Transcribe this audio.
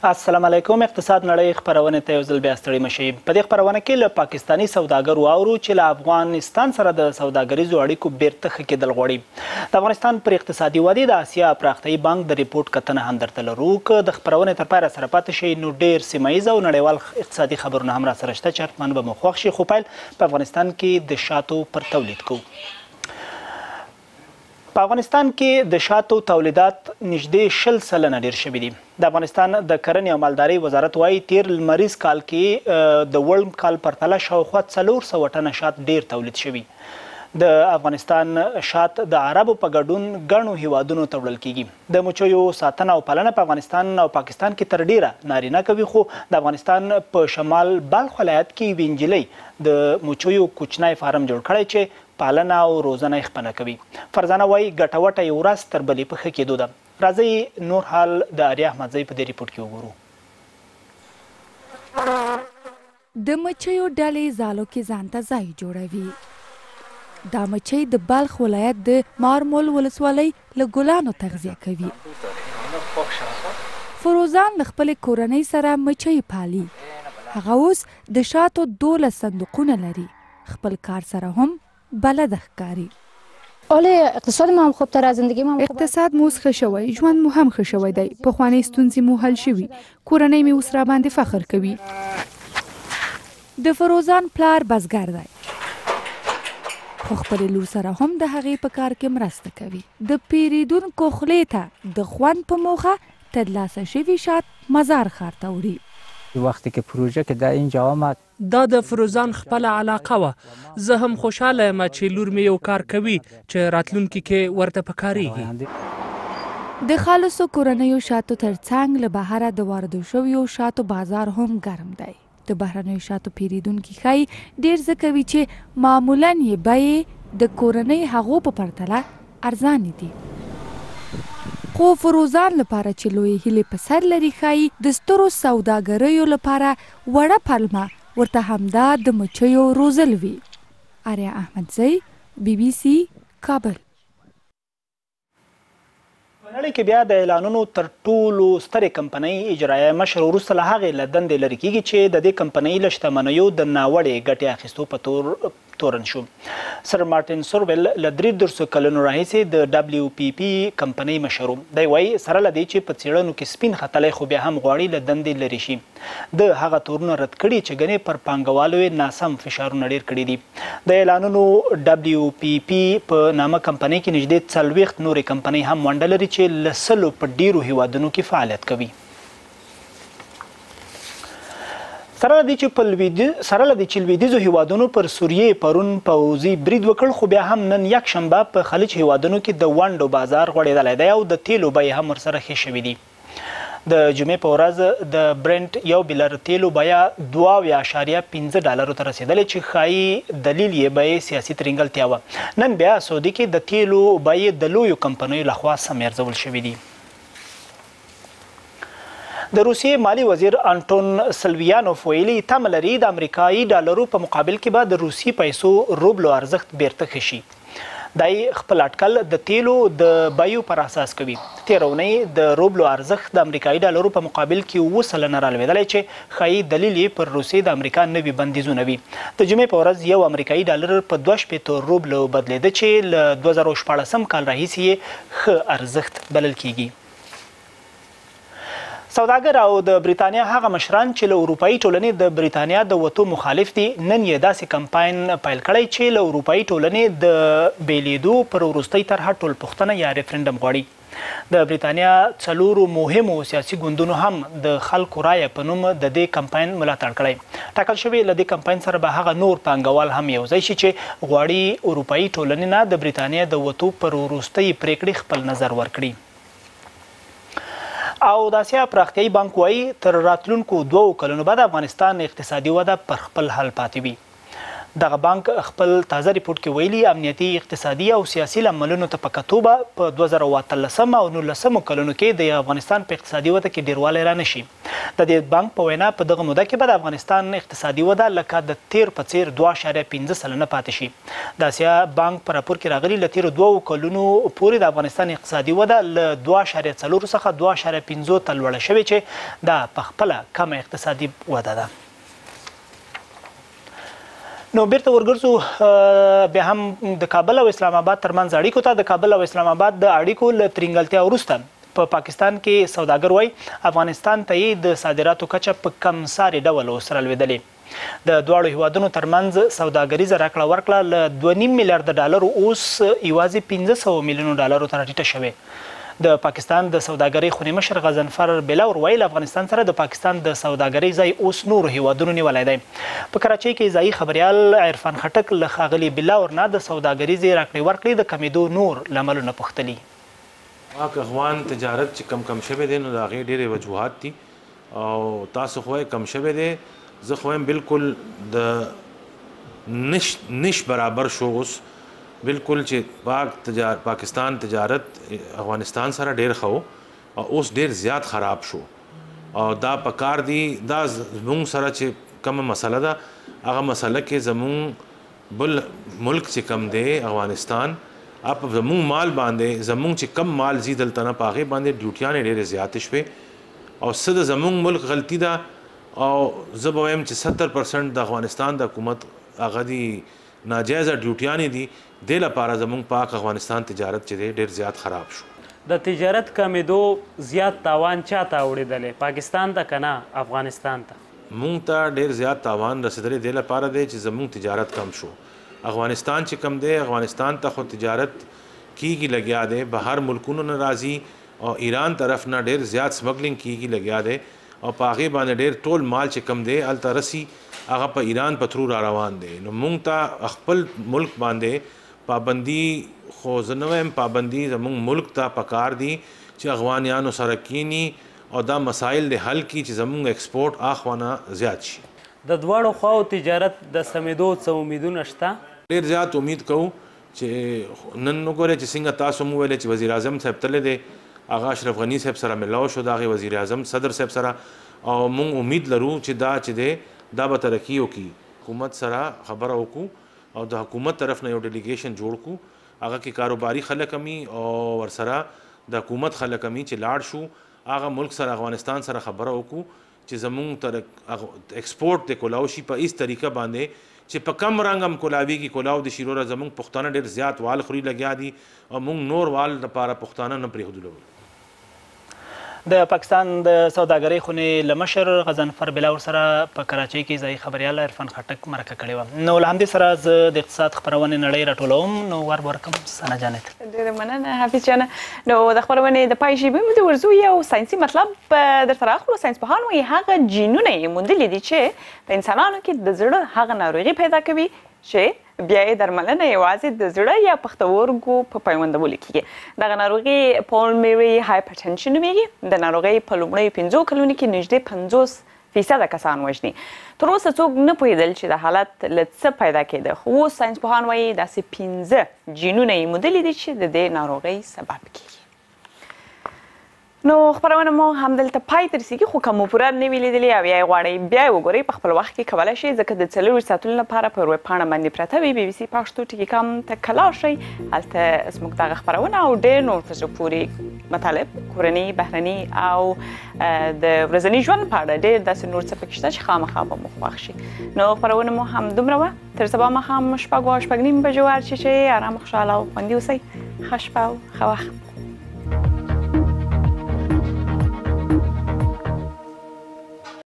السلام علیکم. اقتصاد نړۍ خپرونې ته یو ځل بیا ستړي مشئ. په دې خپرونه کې له پاکستاني سوداګرو واورو چې له افغانستان سره د سوداګریزو اړیکو بیرته ښه کېدل غواړي. د افغانستان پر اقتصادي ودې د اسیا پراختیایي بانک د ریپورټ کتنه هم درته لرو. که د خپرونې تر پایه سره پاتې شئ نو ډېر سیمه ییز او نړیوال اقتصادي خبرونه هم راسره شته چې حتماً به مو خوښ شي. خو پیل په افغانستان کې د شاتو پر تولید کوو. په افغانستان کې د شاتو تولیدات نږدې 20 سلنه ډیر شوي دي. د افغانستان د کرنې او مالدارۍ وزارت وایي تیر لمریز کال کې د وړم کال پرتله شاوخوا 400 ټنه شات ډیر تولید شوي. د افغانستان شات د عربو په ګډون ګڼو هیوادونو ته وړل کیږي. د مچیو ساتنه او پالنه په افغانستان او پاکستان کې تر ډیره نارینه کوي، خو د افغانستان په شمال بلخ ولایت کې یوې نجلۍ د مچیو کوچنی فارم جوړ کړی چې پالنه او روزنه یې خپله کوي. فرزانه وایي ګټوټه یې ورځ تر بلې په ښه کېدو ده. راځئ نور حال د آریا احمدزی په دې ریپورټ کې وګورو. د مچیو ډلې ځالو کې ځان ته ځای جوړوي. دا مچۍ د بلخ ولایت د مارمول ولسوالۍ له ګلانو تغذیه کوي. فروزان له خپلې کورنۍ سره مچۍ پالي. هغه اوس د شاتو 12 صندوقونه لري. خپل کار سره هم بلد ښکاري. اقتصاد ما هم خوب تر زندگی ما اقتصاد مو اوس ښه شوی، ژوند مو هم ښه شوی دی. پخوانۍ ستونزې مو حل شوي. کورنۍ مې اوس راباندې فخر کوي. د فروزان پلار بزګر دی، خو خپلې لور سره هم د هغې په کار کې مرسته کوي. د پیرودونکو خولې ته د خوند په موخه ترلاسه شوي شات مزار ښار ته وړي. وقتی که پروژه که در اینجا آمد دا د فروزان خپله علاقه وه. زه هم خوشحاله یم چې لور مې یو کار کوي چې راتلونکي کې ورته پکارېږي. د خالصو کورنیو شاتو ترڅنګ له بهره د واردو شویو شاتو بازار هم ګرم دی. د بهرنیو شاتو پیرودونکي ښایي ډېر څه کوي چې معمولاً یې بیې د کورنۍ هغو په پرتله ارزانې دي. خو فروزان لپاره چې لویې هیلې په سر لري ښایي د سترو سوداګریو لپاره وړه پلمه ورته همدا د مچیو روزل وي. آریا احمدزی، BBC کابل. په نړۍ کې بیا د اعلانونو تر ټولو سترې کمپنۍ اجرایه مشر وروسته له هغې له دندې لرې کیږي چې د دې کمپنۍ له شتمنیو د ناوړې ګټې اخیستو په تورن شو. سر مارټین سوربل له 33 کلونو راهیسې د WPP کمپنۍ مشر و. دی وایي سره له دې چې په څېړنو کې سپین ختلی خو بیا هم غواړي له دندې لرې شي. د هغه تورونه رد کړي چې ګنې پر پانګوالو یې ناسم فشارونه ډېر کړي دي. د اعلانونو WPP په نامه کمپنۍ کې نږدې 40 نورې کمپنۍ هم ونډه لري چې له 100 په ډېرو هیوادونو کې فعالیت کوي. سره له دې چې لویدیځو هیوادونو پر سوریې پرون پوځي برید وکړ، خو بیا هم نن یکشنبه په خلیج هیوادونو کې د ونډو بازار غوړېدلی دی او د تیلو بیې هم ورسره ښې شوي دي. د جمعې په ورځ د برنټ یو بیلر تیلو بیه $2.5 ته رسېدلې چې ښایي دلیل یې بیې سیاسي ترینګلتیا وه. نن بیا سعودي کې د تیلو بیې د لویو کمپنیو لخوا سم ارزول شوي دي. د روسیې مالی وزیر انټون سلویانوف ویلي تمه لري د امریکایي ډالرو په مقابل کې به د روسي پیسو روبلو ارزښت بیرته ښه شي. دی خپل اټکل د تیلو د بیو پر اساس کوي. تېره اونۍ د روبلو ارزښت د امریکایي ډالرو په مقابل کې 7 سلنه رالوېدلی چې ښایي دلیل یې پر روسیې د امریکا نوي بندیزونه وي. د جمعې په ورځ یو امریکایي ډالر په 2.50 روبلو بدلېده چې له 2014 کال راهیسې یې ښه ارزښت بلل کیږي. سوداګر او د بریتانیا هغه مشران چې له اروپایي ټولنې د بریتانیا د وتو مخالف دي نن یې داسې کمپاین پیل کړی چې له اروپایي ټولنې د بیلیدو پر وروستۍ طرحه ټولپوښتنه یا ریفرنډم غواړي. د بریتانیا 4 مهمو سیاسي ګوندونو هم د خلکو رایه په نوم د دې کمپاین ملاتړ کړی. ټاکل شوی له دې کمپاین سره به هغه نور پانګوال هم یوځای شي چې غواړي اروپایي ټولنې نه د بریتانیا د وتو پر وروستۍ پریکړې خپل نظر ورکړي. او د اسیا پراختیایي بانک وایي تر راتلونکو 2 کلونو بعد افغانستان اقتصادي وده پر خپل حال پاتې وي. دغه بانک خپل تازه ریپورت کې ویلي امنیتي اقتصادي او سیاسي لاملونو ته په کتو به په 2013 او 19 کلونو کې د افغانستان په اقتصادي وده کې ډیروالی رانشي. د دې بانک په وینا په دغه موده کې به د افغانستان اقتصادي وده لکه د تیر په څیر 2.5 سلنه پاتې شي. د اسیا بانک په راپور کې راغلي له تیرو 2 کلونو پورې د افغانستان اقتصادي وده له 2.4 څخه 2.5 ته لوړه شوې چې دا په خپله کمه اقتصادي وده ده. نو بیرته ورګرځو بیا هم د کابل او اسلام آباد ترمنځ اړیکو ته. د کابل او اسلام آباد د اړیکو له ترینګلتیا وروسته په پاکستان کې سوداګر وایي افغانستان ته یې د صادراتو کچه په کمساري ډول اوس رالوېدلې. د دواړو هیوادونو ترمنځ سوداګریزه راکړه ورکړه له 2.5 میلیارډ ډالرو اوس یوازې 500 میلیونو ډالرو ته راټیټه شوې. د پاکستان د سوداګرۍ خونې مشر غضنفر بلاور ویل افغانستان سره د پاکستان د سوداګرۍ ځای اوس نورو هیوادونو نیولی دی. په کراچۍ کې ځایي خبریال عرفان خټک له ښاغلي بلاور نه د سوداګریزې راکړې ورکړې د کمیدو نور لاملونه پوښتلي. پاک افغان تجارت چې کم شوی دی نو د هغې ډېرې وجوهات دي او تاسو خو کم شوی دی. زه خو بالکل د نش برابر شو اوس بالکل چې پاکستان تجارت افغانستان سره ډېر ښه او اوس ډېر زیات خراب شو او دا پکار دی. دا زموږ سره چې کومه مسله ده هغه مسله کې زموږ بل ملک چې کم دی افغانستان اپ زموږ مال باندې زموږ چې کم مال زی دلته نه په هغې باندې ډیوټیانې ډېرې زیاتې شوې او څه د زموږ ملک غلطي ده او زه به وایم چې 70% د افغانستان د حکومت هغه دی ناجایزه ډیوټیانې دي. دې لپاره زموږ پاک افغانستان تجارت چې دی ډېر زیات خراب شو. د تجارت کمیدو زیات تاوان چا ته اوړېدلی؟ پاکستان ته که نه افغانستان ته؟ مونږ ته ډېر زیات تاوان رسېدلی دې لپاره دی چې زموږ تجارت کم شو. افغانستان چې کم دی افغانستان ته خو تجارت کیږي لګیا دی، بهر ملکونو نه راځي او ایران طرف نه ډېر زیات سمګلینګ کیږي لګیا دی او په هغې باندې ډېر ټول مال چې کم دی هلته رسي هغه په ایران په تھرو را روان دی. نو مونږ ته خپل ملک باندې پابندي خو زه نه وایم پابندي زموږ ملک ته پکار دي چې افغانیانو سره کینی او دا مسایل د حل کی چې زموږ ایکسپورټ اخوانه زیات شي. د دواړو خواو تجارت د سمیدو څه امیدونه شته؟ ډېر زیات امید کوو چې نن وګورئ چې څنګه تاسو مو ویلې چې وزیر اعظم صاحب تللی دی هغه اشرف غني صاحب سره ملاو شو د هغې وزیر اعظم صدر صاحب سره او موږ امید لرو چې دا چې دی دا به ترقي وکړي. حکومت سره خبره وکړو او د حکومت طرف نه یو ډیلیګیشن جوړ کړو هغه کې کاروباري خلک همي او ورسره د حکومت خلک همي چې لاړ شو هغه ملک سره افغانستان سره خبره وکړو چې زموږ تر ایکسپورټ د کولاو شي په هیڅ طریقه باندې چې په کم رنګ هم کولاویږي کولاو د شیروره زموږ پښتانه ډېر زیات وال خوري لګیا دي او موږ نور وال لپاره پښتانه نه پرېښودلو. د پاکستان د سوداګرۍ خونې له مشر غضنفر بلاور سره په کراچۍ کې ځایي خبریال عرفان خټک مرکه کړې وه. نو له همدې سره زه د اقتصاد خپرونې نړۍ راټولوم. نو ور ورکم ثنا جانت. ډېره مننه حافظ جانه. نو د خپرونې د پای شیبې مو د ورځو یو ساینسي مطلب درته راخلو. ساینسپوهان وایي هغه جینونه یې موندلي دي چې په انسانانو کې د زړه هغه ناروغي پیدا کوي چې بیا یې درملنه یوازې د زړه یا پښتورګو په پیوندولو کېږي. دغه ناروغي پولمري هایپرټنشن نومیږي. د ناروغۍ په لومړیو 5 کلونو کې نږدې 50% کسان وژني. تر اوسه څوک نه پوهېدل چې د حالت له څه پیدا کېده، خو اوس ساینسپوهان وایي داسې 15 جینونه یې موندلي دي چې د دې ناروغۍ سبب کېږي. نو خبرونه مو همدلته پای ته رسیږي، خو که مو پوره نه وي لیدلې او یا یې غواړئ بیا یې وګورئ په خپل وخت کې کولی شئ، ځکه د 4 ساعتونو لپاره په ویبپاڼه باندې پرته وي BBC پښتو.com ته که لاړ شئ هلته زموږ دغه خپرونه او ډېر نور په زړه پورې مطالب کورني بهرني او د ورځني ژوند په اړه ډېر داسې نور څه پکې شته چې خامخا به مو خوښ شي. نو خپرونه مو همدومره وه. تر سبا ماښام 6:30 بجو هر چی شئ ارام خوشحاله او خوندي اوسئ. ښه شپه او ښه وخت.